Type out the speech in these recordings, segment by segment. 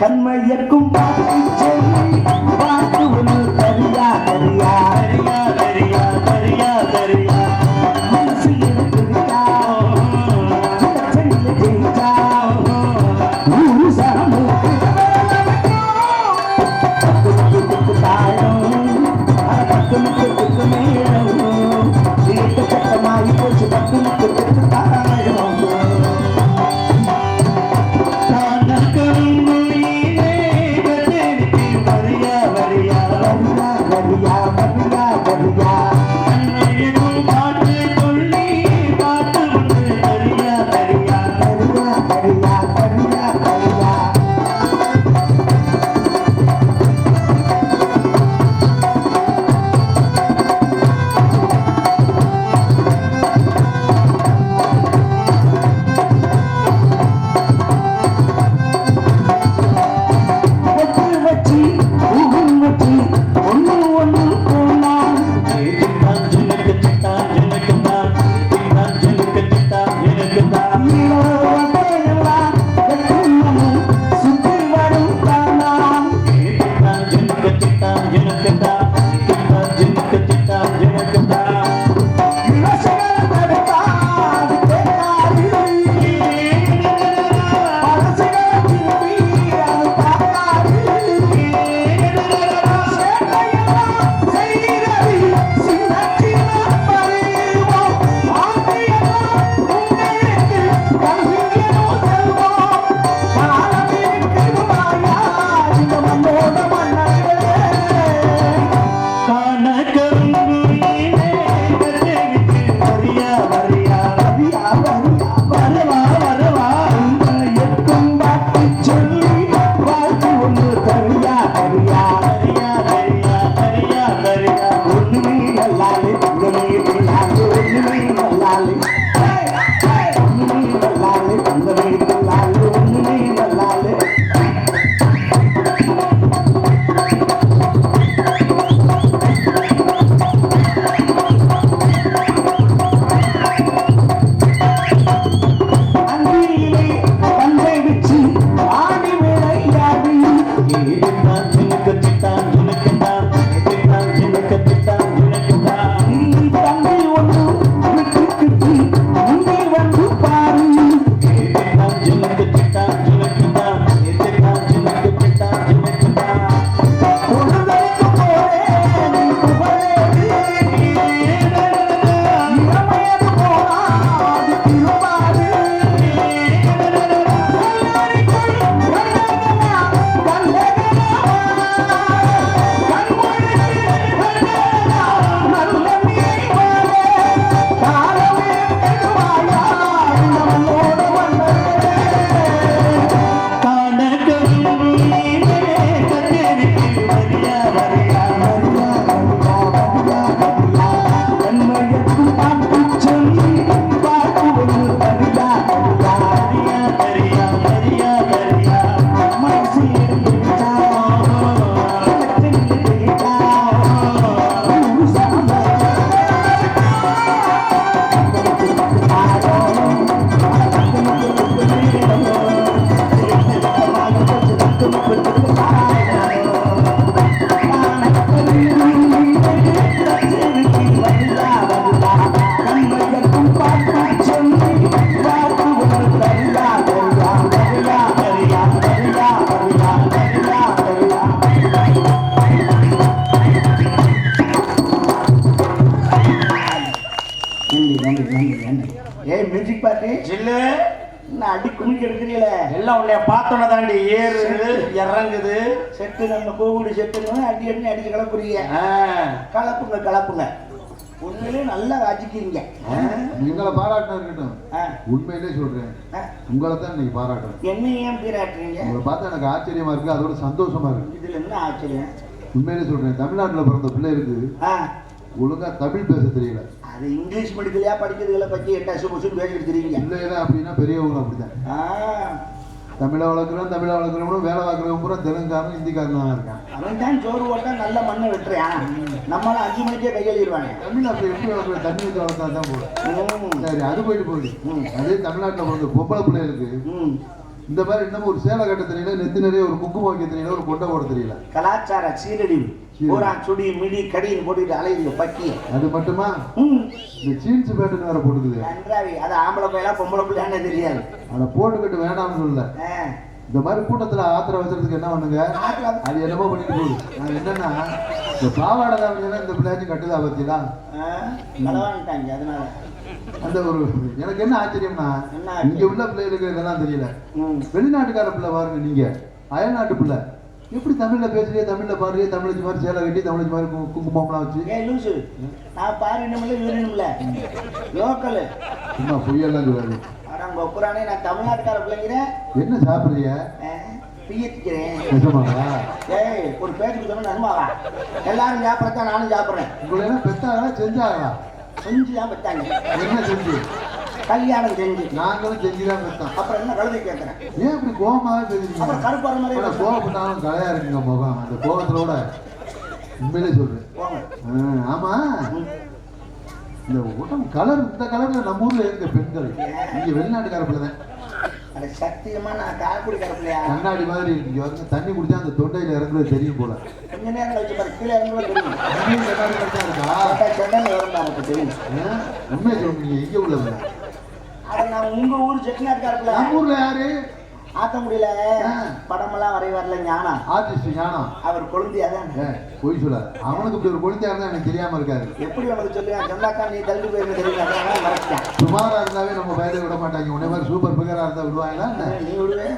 கண்மையர்க்கும் பாட்டு சொல்லி பாட்டு ஒன்று தரியா தரியா தரியா தரியா தரியா தரியா மனசு எடுத்துட்டா ஜெயிச்சா ஊரு சாமி தாயம் பத்து முக்கத்துக்கு மேலும் சீட்டு சட்டமாகி போச்சு பத்து முக்கத்துக்கு தாயம் அடி குமிக்க எடுக்கிறீல எல்லாம் உன்னைய பார்த்தோன்னே தாண்டி ஏறுது இறங்குது செட்டு நம்ம கோவிடு செட்டுன்னு அடி அடி அடிச்சு கலப்புறீங்க கலப்புங்க கலப்புங்க உண்மையிலே நல்லா அடிக்கிறீங்க எங்களை பாராட்டினா இருக்கட்டும் உண்மையிலே சொல்றேன் உங்களை தான் இன்னைக்கு பாராட்டுறேன் என்ன ஏன் பாராட்டுறீங்க உங்களை பார்த்தா எனக்கு ஆச்சரியமா இருக்கு அதோட சந்தோஷமா இருக்கு இதுல என்ன ஆச்சரியம் உண்மையிலே சொல்றேன் தமிழ்நாட்டுல பிறந்த பிள்ளை இருக்கு ஒழுங்கா தமிழ் பேச தெரியல அது இங்கிலீஷ் படிக்கலையா படிக்கிறதுல பற்றி எட்டாசு புசுன்னு பேசிட்டு தெரியுங்க இல்லையா அப்படின்னா பெரியவங்க அப்படிதான் தமிழை வளர்க்குறவனும் வேலை பார்க்குறவங்க பூரா தெலுங்காரன் ஹிந்திக்காரன் தான் இருக்கான் அவன் தான் சோறு போட்டா நல்ல மண்ணை வெட்டுறான் நம்மளாம் 5 மணிக்கே கையெழுவானே தமிழ் அப்படி எப்படி வளர்க்குற தண்ணி வச்சு வளர்த்தா தான் போடும் சரி அது போயிட்டு போயிடு அதே தமிழ்நாட்டில் பிறந்த பொம்பளை பிள்ளைகளுக்கு இந்த மாதிரி இன்னமும் ஒரு சேலை கட்ட தெரியல, நெத்தி நிறைய ஒரு குங்குமம் வைக்க தெரியல, ஒரு கொண்டை போட தெரியல. கலாச்சார சீரழிவு. பூரா சுடி மிடி கடின்னு போட்டுட்டு அலையுது பக்கிய. அது மட்டுமா இந்த ஜீன்ஸ் பேண்ட் வேற போட்டுக்குது. நன்றாவி அது ஆம்பளை பையலா பொம்பளை பிள்ளைன்னு தெரியாது. அதை போட்டுக்கிட்டு வேண்டாம்னு சொல்லல. இந்த மாதிரி கூட்டத்துல ஆத்திரம் வச்சுறதுக்கு என்ன பண்ணுங்க, அது என்னமோ பண்ணிட்டு போகுது. நான் என்னன்னா இந்த பாவாடை தான் இந்த பிள்ளையாச்சும் கட்டுதா பத்திலாம் நலவான்ட்டாங்க. அதனால அந்த ஒரு எனக்கு என்ன ஆச்சரியம்னா, இங்க உள்ள பிள்ளைகளுக்கு இதெல்லாம் தெரியல. வெளிநாட்டுக்கார பிள்ளை பாருங்க, நீங்க அயல்நாட்டு பிள்ளை எப்படி தமிழ்ல பேசுறியே, தமிழ்ல பாடுறியே, தமிழ் மாதிரி சேலை கட்டி, தமிழ் மாதிரி குங்குமம்லாம் வச்சு. நான் பாருணும்ல யூரியனும்ல லோக்கல் சும்மா பொய்யெல்லாம் சொல்லுவாரு. ஒப்புறானே நான் தமிழ்நாட்டுக்கார பிள்ளைங்கிறேன். என்ன சாப்பிடுறிய? ஏய் ஒரு பேச்சுக்கு சொன்ன நன்மாவா எல்லாரும் சாப்பிடத்தான் நானும் சாப்பிடுறேன். உங்களை எல்லாம் பெத்தாங்களா செஞ்சாங்களா? செஞ்சுதான் பெத்தாங்க. என்ன செஞ்சு? கல்யாணம் செஞ்சு. நாங்களும் செஞ்சுதான் பெத்தோம். அப்புறம் என்ன கழுதை கேட்கிறேன்? ஏன் இப்படி கோபமாவே பேசுறீங்க? அப்புறம் கருப்பாற மாதிரி கோபப்பட்டாலும் கலையா இருக்குங்க முகம். அந்த கோபத்தோட உண்மையிலே சொல்றேன். ஆமா இந்த உடம்பு கலர், இந்த கலர்ல நம்ம ஊர்ல இருக்க பெண்கள் இங்க வெளிநாட்டுக்கார பிள்ளைதான். சத்தியமா நான் காரக்குடிக்கார பிள்ளையா? கண்ணாடி மாதிரி இருக்கு. வந்து தண்ணி குடிச்சா அந்த தொண்டையில இறங்குறது தெரியும் போல. கொஞ்ச நேரம் கழிச்சு பாரு கீழே இறங்குறது தெரியும். அங்கேயும் கண்ணாடி கழிச்சா இருக்கா? சென்னையில் இறந்தாருக்கு தெரியும். உண்மையை சொல்றீங்க. எங்க உள்ளவங்க? அதை நான் உங்க ஊர் செட்டிநாட்டுக்கார பிள்ளை. நம்ம ஊர்ல யாரு? ஆத்தங்குடியில படமெல்லாம் வரைவார்ல ஞானம், ஆர்டிஸ்ட் ஞானம். அவர் குழந்தையாதான். போய் சொல்லாது. அவனுக்கு இப்படி ஒரு குழந்தையா இருந்தா எனக்கு தெரியாம இருக்காரு. எப்படி உனக்கு சொல்லுவேன்? சொன்னாக்கா நீ தள்ளி போயிருந்த தெரியும். மறைச்சேன். சுமாரா இருந்தாவே நம்ம வயதை விட மாட்டாங்க. உன்னை மாதிரி சூப்பர் பிகரா இருந்தா விடுவாங்களா? நீ விடுவேன்.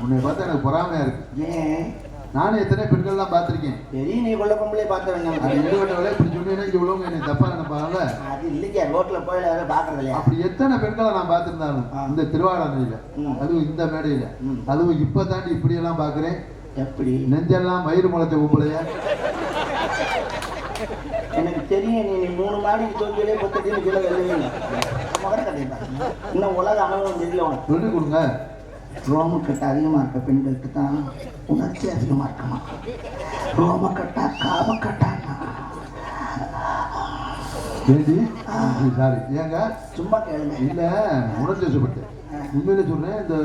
உன்னை பார்த்தா எனக்கு பொறாமையா இருக்கு. ஏன்? நானும் எத்தனை பெண்கள்லாம் பார்த்திருக்கேன். பெரிய நீ கொள்ள பொம்பளை பார்த்தவங்க இப்படி சொன்னீங்கன்னா இங்க உள்ளவங்க என்னை தப்பா நினைப்பாங்கல்ல. அது இல்லைங்க, ரோட்ல போய் பாக்குறது இல்லையா? அப்படி எத்தனை பெண்களை நான் பார்த்திருந்தாலும் இந்த திருவாடாமையில, அதுவும் இந்த மேடையில, அதுவும் இப்ப தாண்டி இப்படி எல்லாம் பாக்குறேன். எப்படி நெஞ்செல்லாம் மயிறு முளைச்ச பொம்பளைய எனக்கு தெரியும். நீ 3 மாடிக்கு தோல்வியிலே 10 கிலோ வெள்ளுவீங்க. மகர கட்டிப்பா. இன்னும் உலக அனுபவம் தெரியல உனக்கு. சொல்லி கொடுங்க. ரோமக்கட்டை அதிகமாக இருக்க பெண்களுக்கு தான் உணர்ச்சி அதிகமாக இருக்குமா? ரோமக்கட்டா காமக்கட்டானா? சாரி ஏங்க சும்மா கேளுங்க. இல்ல உணர்ச்சி வசப்பட்டு உண்மையில சொல்றேன். இந்த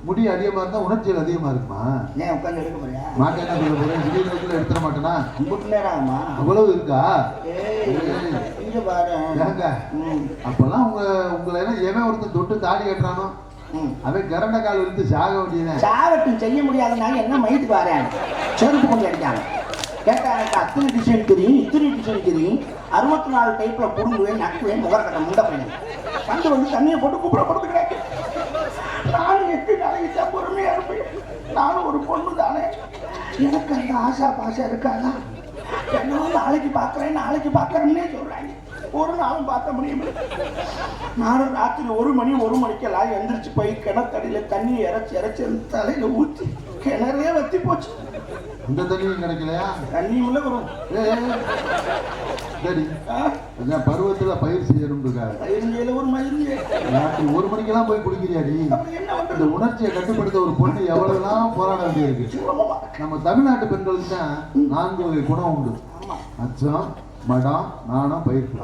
முடி அதிகமா இருந்தா உணர்ச்சிகள் அதிகமா இருக்குமா? ஏன் உட்காந்து எடுக்க போறியா? மாட்டேன். என்ன சொல்ல போறேன்? திடீர்னு எடுத்துட மாட்டேனா? 3 நேரம் ஆகுமா? அவ்வளவு இருக்கா? இங்க பாரு. ஏங்க அப்பெல்லாம் உங்களை எல்லாம் எவன் ஒருத்தன் தொட்டு தாடி கட்டுறானோ அவன் கரண்ட கால் இருந்து சாக வேண்டியதான். சாகட்டும், செய்ய முடியாதனால என்ன மயிட்டு பாரு செருப்பு கொண்டு அடிக்காங்க. கேட்டா எனக்கு அத்தனை டிசைன் தெரியும், இத்தனை டிசைன் தெரியும், 64 டைப்ல புடுங்குவேன், நக்குவேன், முகக்கட்டை முண்டை பையன் கண்டு வந்து தண்ணியை போட்டு கூப்பிடப்படுத்துக்கிறேன். நானும் 8 நாளைக்கு தான் பொறுமையா இருப்பேன். நானும் ஒரு பொண்ணு தானே, எனக்கு அந்த ஆசா பாசா இருக்காதா? என்ன நாளைக்கு பார்க்குறேன்னே சொல்றாங்க. ஒரு நாளும் பார்க்க முடியும். நானும் ராத்திரி 1 மணிக்கெல்லாம் எந்திரிச்சு போய் கிணத்தடியில தண்ணி இறைச்சி தலையில ஊற்றி கிணறே வத்தி போச்சு. இந்த தண்ணியும் கிடைக்கலையா? தண்ணியும் வரும். சரி பருவத்துல பயிர் செய்யணும் இருக்காரு. ஒரு மயிர் ராத்திரி 1 மணிக்கெல்லாம் போய் குடிக்கிறியாடி? இந்த உணர்ச்சியை கட்டுப்படுத்த ஒரு பொண்ணு எவ்வளவுதான் போராட வேண்டியிருக்கு. நம்ம தமிழ்நாட்டு பெண்களுக்கு தான் 4 வகை குணம் உண்டு. அச்சம், மடம், நாணம், பயிர்ப்பு.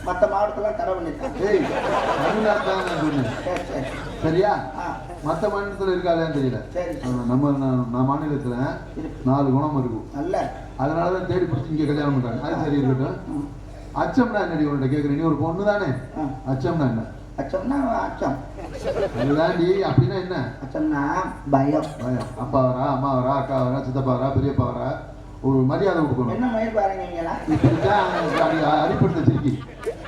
மற்ற மாவட்டத்துல தர பண்ணிருக்கேன். தமிழ்நாட்டுல நான் சொன்னேன். சரியா? மற்ற மாநிலத்துல இருக்காதுன்னு தெரியல. நம்ம மாநிலத்துல 4 குணம் இருக்கும். அதனாலதான் தேடி பிடிச்சி இங்க கல்யாணம் பண்றாங்க. அது சரி இருக்கட்டும். அச்சம்னா என்னடி உன்கிட்ட கேக்குறேன்? நீ ஒரு பொண்ணு தானே? அச்சம்னா என்ன? அச்சம்னா அச்சம் அதுதாண்டி. அப்படின்னா என்ன? அச்சம்னா பயம். அப்பா வரா, அம்மா வரா, அக்கா வரா, சித்தப்பா வரா, பெரியப்பா வரா, ஒரு மரியாதை கொடுக்கணும். என்ன மயிர் பாருங்க, அடிப்பட்ட சிரிக்கி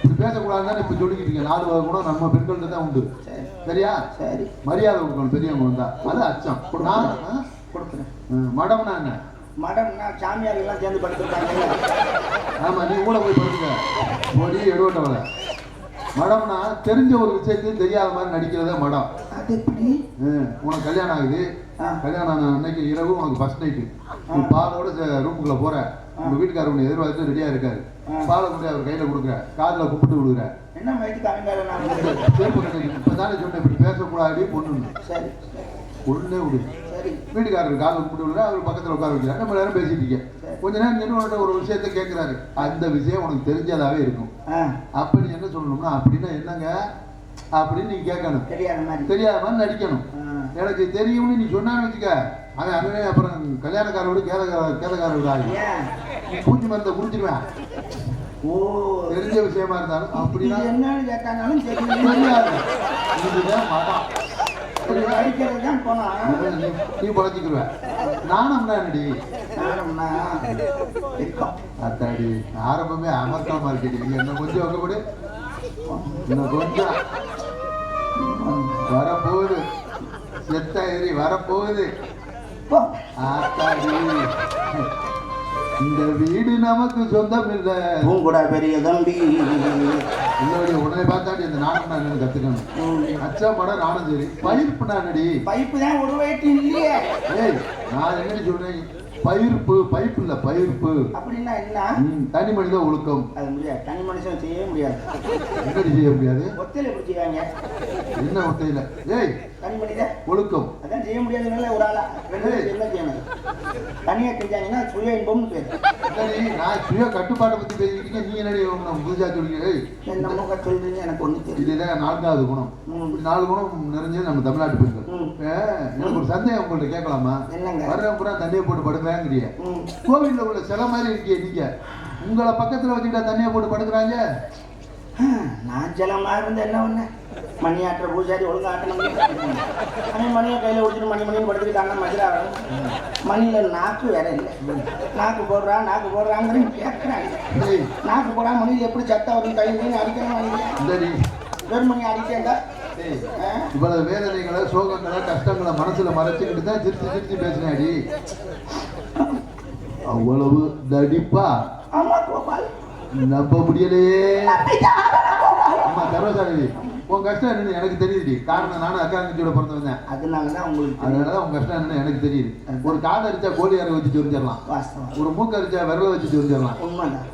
இப்படி பேசக்கூடாதுன்னு இப்ப சொல்லிக்கிட்டு இருக்கீங்க. 4 வகை கூட நம்ம பெண்கள்கிட்ட தான் உண்டு. சரியா? சரி. மரியாதை கொடுக்கணும் பெரியவங்க வந்தா. அது அச்சம். நான் கொடுக்குறேன். மடம்னா என்ன? மடம்னா சாமியார் எல்லாம் சேர்ந்து படுத்துருக்காங்க. ஆமா, நீ கூட போய் படுத்துக்க. போடி எடுவட்டவள. மடம்னா தெரிஞ்ச ஒரு விஷயத்தையும் தெரியாத மாதிரி நடிக்கிறதே மடம். அது எப்படி? உனக்கு கல்யாணம் ஆகுது. கல்யாணம் அன்னைக்கு இரவு உனக்கு ஃபர்ஸ்ட் நைட்டு. நீ பாலோட ரூமுக்குள்ள போற. உங்க வீட்டுக்காரர் உன்னை எதிர்பார்த்து ரெடியா இருக்காரு. பாலை கொண்டு அவர் கையில கொடுக்குற, காதுல கும்பிட்டு விடுற. என்ன இப்பதானே சொன்னேன் இப்படி பேசக்கூடாது பொண்ணு. சரி ஒண்ணே விடு. வீட்டுக்காரர் காதுல கும்பிட்டு விடுற, அவர் பக்கத்துல உட்கார வைக்கிறார். நம்ம நேரம் பேசிட்டு இருக்கேன். கொஞ்ச நேரம் நின்று ஒரு விஷயத்த கேட்கிறாரு. அந்த விஷயம் உனக்கு தெரிஞ்சதாவே இருக்கும். அப்ப நீ என்ன சொல்லணும்னா, அப்படின்னா என்னங்க அப்படின்னு நீ கேட்கணும். தெரியாத மாதிரி நடிக்கணும். எனக்கு தெரியும்னு நீ சொன்னான்னு வச்சுக்க, அவன் அங்கே அப்புறம் கல்யாணக்கார விடு கேதக்கார விடு ஆகி பூச்சி மருந்தை குடிச்சிருவேன். ஓ, தெரிஞ்ச விஷயமா இருந்தாலும் அப்படின்னா என்னன்னு கேட்டாலும் தெரியாது. இதுதான் மதம். அடிக்கிறது தான் போனா நீ பழச்சிக்கிருவ. நானும்னா என்னடி அத்தாடி ஆரம்பமே அமர்க்கமா இருக்கு. நீங்க என்ன கொஞ்சம் வைக்கப்படு, இன்னும் கொஞ்சம் வரப்போகுது, செத்த எரி வரப்போகுது. ஆத்தாடி இந்த வீடு நமக்கு சொந்தம் இல்லை. கூட பெரிய தம்பி உன்னுடைய உடனே பார்த்தாடி இந்த நானும் நான் கத்துக்கணும். அச்சா படம் நானும் சரி. பயிர்ப்பு நானடி. பைப்பு தான் ஒரு வயிற்று இல்லையே. ஏய் நான் என்னடி சொல்றேன், பயிர்ப்பு பைப்பு இல்ல பயிர்ப்பு. அப்படின்னா என்ன? தனி மனித ஒழுக்கம். அது முடியாது, தனி மனுஷன் செய்யவே முடியாது. எப்படி செய்ய முடியாது? ஒத்தையில எப்படி செய்வாங்க? என்ன ஒத்தையில? ஏய் தனி மனித ஒழுக்கம் அதான் செய்ய முடியாதுனால ஒரு ஆளா என்ன செய்யணும்? தனியா செஞ்சாங்கன்னா சுய இன்பம்னு பேரு. நான் சுய கட்டுப்பாட்டை பத்தி பேசிக்கிட்டீங்க, நீ என்னடி புதுசா சொல்றீங்க? நம்ம சொல்றீங்க எனக்கு ஒண்ணு தெரியும். இதுதான் 4வது குணம். 4 குணம் நிறைஞ்சது நம்ம தமிழ்நாட்டு பெண்கள். எனக்கு ஒரு சந்தேகம் உங்கள்ட்ட கேட்கலாமா? வர்றவங்க பூரா தண்ணியை போட்டு படுக்கிறாங்கிறிய, கோவில்ல உள்ள சில மாதிரி இருக்கிய, நீங்க உங்களை பக்கத்துல வச்சுக்கிட்டா தண்ணியை போட்டு படுக்கிறாங்க. நான் ஜலமா இருந்த என்ன ஒண்ணு மணி ஆட்டுற பூஜாரி ஒழுங்கா ஆட்டணும். மணியை கையில ஒடிச்சுட்டு மணின்னு படுத்துக்கிட்டாங்க. மதுரா மணியில நாக்கு வேற இல்லை. நாக்கு போடுறாங்கிறது கேட்கறாங்க. நாக்கு போடா மணியில் எப்படி சத்தம் வரும்? கையில் அடிக்கணும். வெறும் மணி அடிக்கேங்க. இவ்வளவு வேதனைகளை சோகங்களை கஷ்டங்களை மனசுல மறைச்சுக்கிட்டு தான் சிரிச்சு பேசினாடி. அவ்வளவு தடிப்பா நம்ப முடியலையே. அம்மா தர்மசாமி, உன் கஷ்டம் என்னன்னு எனக்கு தெரியுது. காரணம் நானும் அக்கா தங்கச்சியோட பிறந்து வந்தேன். அதனாலதான் உன் கஷ்டம் என்னன்னு எனக்கு தெரியுது. ஒரு காலை அரிச்சா கோழி அரை வச்சு சொரிஞ்சிடலாம், ஒரு மூக்கு அரிச்சா விரல வச்சு சொரிஞ்சிடலாம்.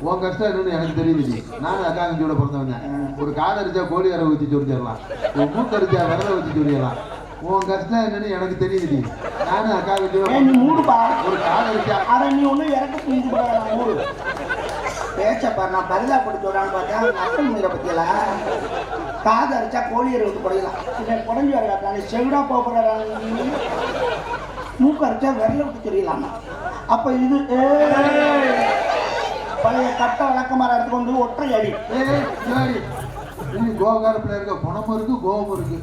உன் கஷ்டம் என்னன்னு எனக்கு தெரியுது. நானும் அக்கா தங்கச்சியோட பிறந்து வந்தேன். ஒரு காலை அரிச்சா கோழி அரை வச்சு சொரிஞ்சிடலாம், ஒரு மூக்கு அரிச்சா விரல வச்சு சொரிஞ்சிடலாம். உன் கஷ்டம் என்னன்னு எனக்கு தெரியுது. நானும் அக்கா தங்கச்சியோட ஒரு காலை அரிச்சா அதை நீ ஒண்ணு இறக்க பேச்சப்பாரு. நான் பரிதா போட்டு சொல்றான்னு பார்த்தா மக்கள் மீற பத்தியெல்லாம் காது அரைச்சா கோழியரை விட்டு குறையலாம். இதை குறைஞ்சி வர செவிடா போகிறாங்க. மூக்கு அரைச்சா விரல விட்டு தெரியலாமா? அப்ப இது பழைய கட்ட வழக்கமாக எடுத்துக்கொண்டு ஒற்றை அடி. கோகார பிள்ளை இருக்க குணமும் இருக்கு, கோபம் இருக்கு.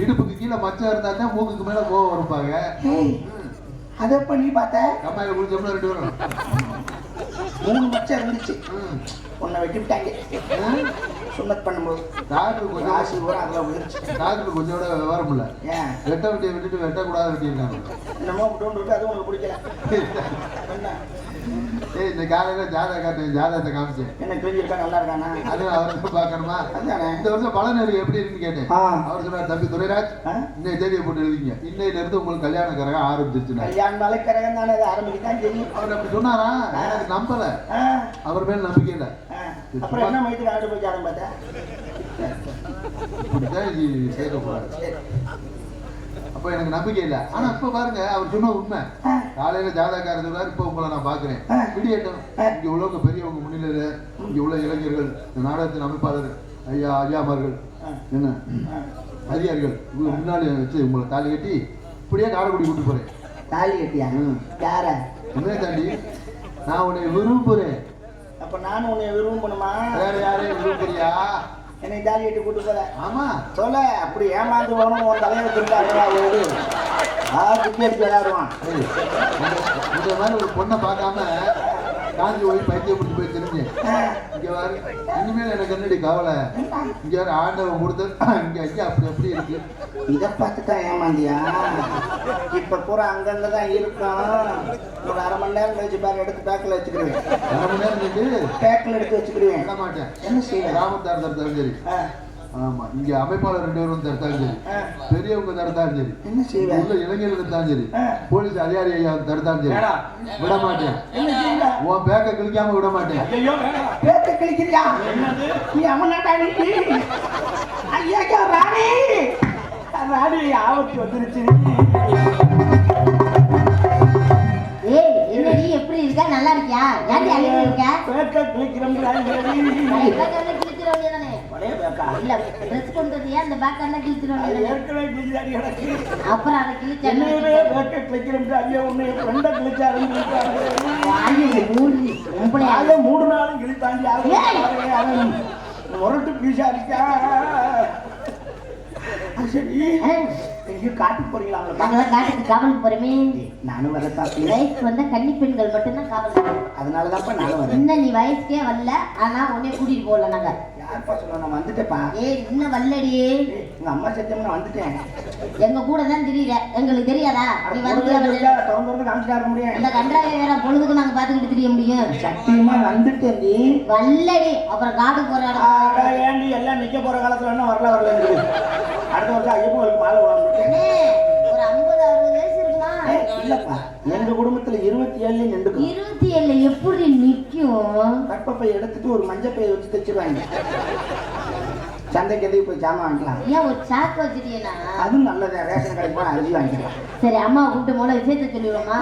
இடுப்புக்கு கீழே மச்சம் இருந்தா தான் மூக்குக்கு மேல கோபம் வருப்பாங்க. அதை பண்ணி பார்த்தேன். கம்மாயில குடிச்சோம்னா 2 வரும். 3 மச்சம் இருந்துச்சு, ஒன்றை வெட்டிவிட்டாங்க சுண்ணத் பண்ணும்போது. டாக்டர் கொஞ்சம் ஆசி கூட அதில் விழுந்துச்சு. டாக்டர் கொஞ்சம் கூட விவரம் இல்லை. ஏன் வெட்ட வெட்டியை விட்டுட்டு வெட்டக்கூடாது வெட்டியிருக்காங்க. என்னமோ விட்டு இருக்கு, அது உனக்கு பிடிக்கல. என்ன ஏய் இந்த காலையில ஜாதகத்தை காமிச்சேன். என்ன கிழிஞ்சிருக்கா, நல்லா இருக்கானா? அது அவருக்கு பார்க்கணுமா? அதுதானே. இந்த வருஷம் பலன் எப்படி இருக்குன்னு கேட்டேன். அவர் சொன்னார், தம்பி துரைராஜ் இன்னைக்கு தேதியை போட்டு எழுதிங்க, இன்னையில இருந்து உங்களுக்கு கல்யாண கரகம் ஆரம்பிச்சிருச்சு. கல்யாண நாளை கரகம் தானே ஆரம்பிக்கதான் தெரியும். அவர் அப்படி சொன்னாரா? எனக்கு நம்பல, அவர் மேல நம்பிக்கை இல்லை. அப்புறம் என்ன மைத்துக்கு ஆண்டு போய் ஜாதகம் பார்த்தா இப்படிதான் இது சேர்க்கக்கூடாது. அப்ப எனக்கு நம்பிக்கை இல்லை. ஆனா இப்ப பாருங்க, அவர் சொன்ன உண்மை. காலையில ஜாதகாரர் சொல்றாரு, இப்ப உங்களை நான் பாக்குறேன். விடியட்டும். இங்க உள்ளவங்க பெரியவங்க முன்னிலையில, இங்க உள்ள இளைஞர்கள், இந்த நாடகத்தின் அமைப்பாளர் ஐயாமார்கள், என்ன அதிகாரிகள் முன்னாடி வச்சு உங்களை தாலி கட்டி இப்படியே காரைக்குடி கூட்டு போறேன். தாலி கட்டியா? யார என்ன தாண்டி? நான் உன்னை விரும்புறேன். அப்ப நானும் உன்னை விரும்பணுமா? வேற யாரையும் விரும்புறியா? என்னை தாலி கட்டி கூட்டு போற? ஆமா சொல்ல. அப்படி ஏமாந்து போகணும், உன் தலையில திருந்தாரு கிரிக்கெட் விளையாடுவான். இந்த மாதிரி ஒரு பொண்ணை பார்க்காம காஞ்சி போய் பைத்தியம் பிடிச்சி போய் தெரிஞ்சேன். இங்க வாரு, இனிமேல் எனக்கு என்னடி கவலை? இங்க யாரு ஆண்டவன் கொடுத்தது இங்க ஐயா அப்படி அப்படி இருக்கு. இதை பார்த்துதான் ஏமாந்தியா? இப்ப பூரா அங்கங்கதான் இருக்கும். ஒரு 1/2 மணி நேரம் கழிச்சு பேக் எடுத்து பேக்கில் வச்சுக்கிடுவேன். 1/2 மணி நேரம் நின்று பேக்கில் எடுத்து வச்சுக்கிடுவேன். விட மாட்டேன். என்ன செய்வேன்? கிராமத்தார் தடுத்தாலும் சரி, ஆமா இங்க அமைப்பாளர் 2 பேரும் தடுத்தாலும் சரி, பெரியவங்க தடுத்தாலும் சரி, என்ன செய்வேன்? உள்ள இளைஞர்கள் தடுத்தாலும் சரி, போலீஸ் அதிகாரி ஐயா தடுத்தாலும் சரி, விட மாட்டேன். உன் பேக்க கிழிக்காம விட மாட்டேன். பேக்க கிழிக்கிறியா? நீ அம்மனாட்டா நீ? ஐயா ராணி, ராணி ஆபத்து வந்துருச்சு. ஏய் என்னடி எப்படி இருக்க? நல்லா இருக்கியா? யாரு அழுகிறீங்க? பேக்க கிழிக்கிறோம். கிழிச்சிட வேண்டியதானே? பழைய பேக்கா இல்ல ட்ரெஸ் கொண்டு வந்தியா அந்த பேக் எல்லாம் கிழிச்சிட அது வேண்டியதானே? ஏற்கனவே கிழிச்சாடி கிடக்கு. அப்புறம் அதை கிழிச்சா என்னையவே பேக்கை தைக்கிறோம்ட்டு ஐயோ உன்னை ஃப்ரெண்டை கிழிச்சாருன்னு கிழிச்சாரு. வாயை மூடி உம்பளையா அதை 3 நாளும் கிழித்தாண்டி ஏய்! அவன் முரட்டு பீஸா இருக்கா. சரி எங்கேயும் காட்டுக்கு போறீங்களா? நாங்களாம் காட்டுக்கு காவலுக்கு போறோமே. நானும் வரத்தான். வயசுக்கு வந்தா கன்னி பெண்கள் மட்டும்தான் காவல். அதனாலதான்ப்பா நானும் வரேன். இன்னும் நீ வயசுக்கே வரல, ஆனா உன்னைய கூட்டிட்டு போகல நாங்க. யாருப்பா சொன்னா? நான் வந்துட்டேப்பா. இன்னும் வரலடியே. எங்க அம்மா சத்தியமா நான் வந்துட்டேன். எங்க கூட தான் தெரியல, எங்களுக்கு தெரியாதா? நீ வந்து திறந்து காமிச்சிட்டு முடியும். இந்த கன்றாவை வேற பொழுதுக்கு நாங்க பாத்துக்கிட்டு தெரிய முடியும். சத்தியமா வந்துட்டேன் நீ. வல்லடி அப்புறம் காட்டுக்கு போற இடம் ஏண்டி எல்லாம் நிக்க போற காலத்துல என்ன வரல அடுத்த வருஷம் ஐயப்பங்களுக்கு மாலை விடாம ஒரு 50-60 வயசு இருக்குமா? இல்லப்பா, எங்க குடும்பத்துல 27 நின்றுக்கும். 27 எப்படி நிக்கும்? கற்பப்பை எடுத்துட்டு ஒரு மஞ்சள் பையை வச்சு தைச்சிருவாங்க. சந்தைக்கு எதுக்கு போய் ஜாமான் வாங்கிக்கலாம். ஏன் ஒரு சாக்கு வச்சுட்டீங்கன்னா? அதுவும் நல்லது. ரேஷன் கடைக்கு போனா அரிசி வாங்கிக்கலாம். சரி அம்மா கூப்பிட்டு போல விஷயத்த சொல்லிடுவோமா?